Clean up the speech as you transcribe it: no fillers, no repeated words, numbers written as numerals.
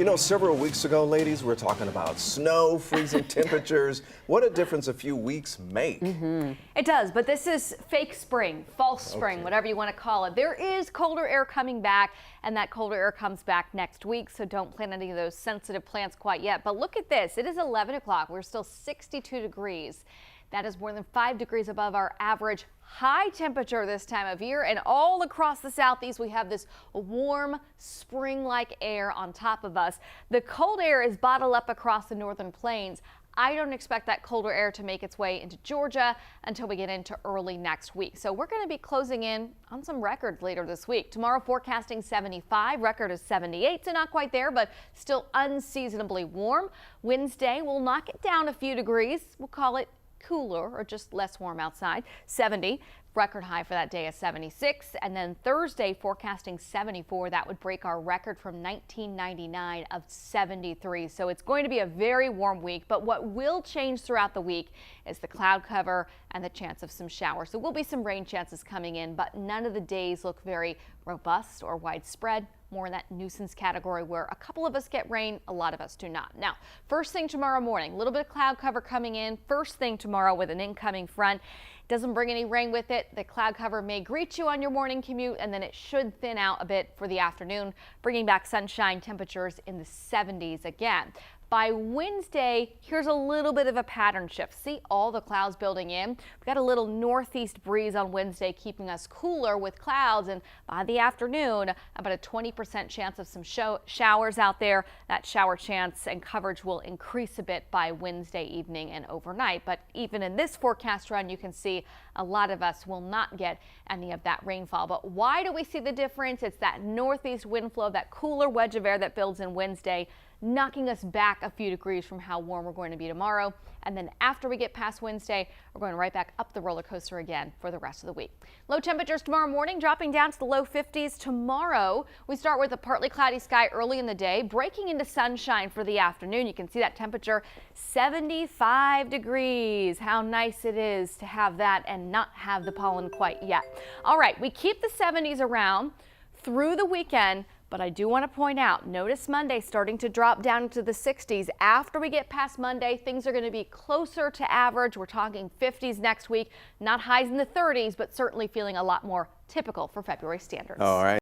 You know, several weeks ago, ladies, we were talking about snow, freezing temperatures. What a difference a few weeks make. It does, but this is fake spring, false spring, whatever you want to call it. There is colder air coming back, and that colder air comes back next week, so don't plant any of those sensitive plants quite yet. But look at this. It is 11 o'clock. We're still 62 degrees. That is more than 5 degrees above our average high temperature this time of year. And all across the southeast, we have this warm spring-like air on top of us. The cold air is bottled up across the northern plains. I don't expect that colder air to make its way into Georgia until we get into early next week. So we're going to be closing in on some records later this week. Tomorrow forecasting 75, record is 78, so not quite there, but still unseasonably warm. Wednesday, we'll knock it down a few degrees. We'll call it cooler or just less warm outside. 70, record high for that day is 76, and then Thursday forecasting 74. That would break our record from 1999 of 73. So it's going to be a very warm week, but what will change throughout the week is the cloud cover and the chance of some showers. So will be some rain chances coming in, but none of the days look very robust or widespread. More in that nuisance category where a couple of us get rain, a lot of us do not. Now, first thing tomorrow morning, a little bit of cloud cover coming in. First thing tomorrow with an incoming front. Doesn't bring any rain with it. The cloud cover may greet you on your morning commute, and then it should thin out a bit for the afternoon, bringing back sunshine, temperatures in the 70s again. By Wednesday, here's a little bit of a pattern shift. See all the clouds building in. We've got a little northeast breeze on Wednesday, keeping us cooler with clouds. And by the afternoon, about a 20% chance of some showers out there. That shower chance and coverage will increase a bit by Wednesday evening and overnight. But even in this forecast run, you can see a lot of us will not get any of that rainfall. But why do we see the difference? It's that northeast wind flow, that cooler wedge of air that builds in Wednesday, knocking us back a few degrees from how warm we're going to be tomorrow. And then after we get past Wednesday, we're going right back up the roller coaster again for the rest of the week. Low temperatures tomorrow morning, dropping down to the low 50s. Tomorrow, we start with a partly cloudy sky early in the day, breaking into sunshine for the afternoon. You can see that temperature 75 degrees. How nice it is to have that and not have the pollen quite yet. All right, we keep the 70s around through the weekend. But I do want to point out, notice Monday starting to drop down into the 60s. After we get past Monday, things are going to be closer to average. We're talking 50s next week, not highs in the 30s, but certainly feeling a lot more typical for February standards. All right.